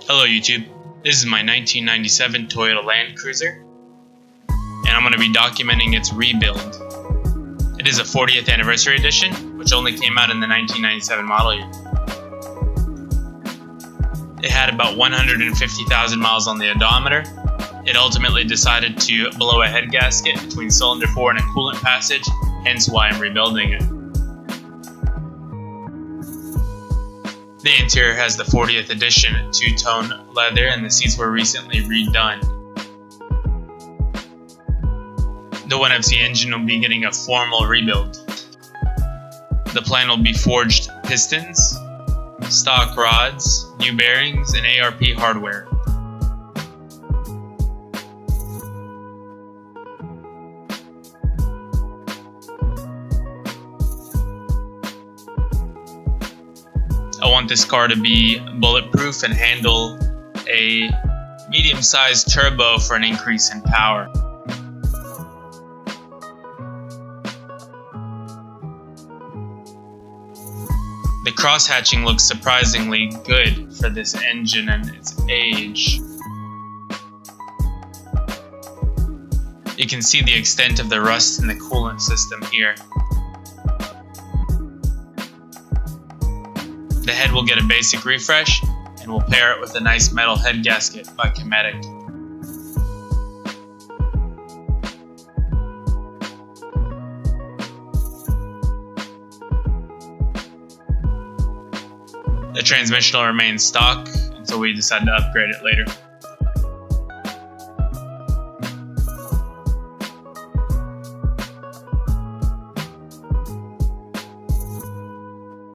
Hello YouTube, this is my 1997 Toyota Land Cruiser, and I'm going to be documenting its rebuild. It is a 40th anniversary edition, which only came out in the 1997 model year. It had about 150,000 miles on the odometer. It ultimately decided to blow a head gasket between cylinder 4 and a coolant passage, hence why I'm rebuilding it. The interior has the 40th edition two-tone leather, and the seats were recently redone. The 1fz engine will be getting a formal rebuild. The plan will be forged pistons, stock rods, new bearings, and ARP hardware. I want this car to be bulletproof and handle a medium-sized turbo for an increase in power. The cross-hatching looks surprisingly good for this engine and its age. You can see the extent of the rust in the coolant system here. The head will get a basic refresh, and we'll pair it with a nice metal head gasket by Kinetic. The transmission will remain stock until we decide to upgrade it later.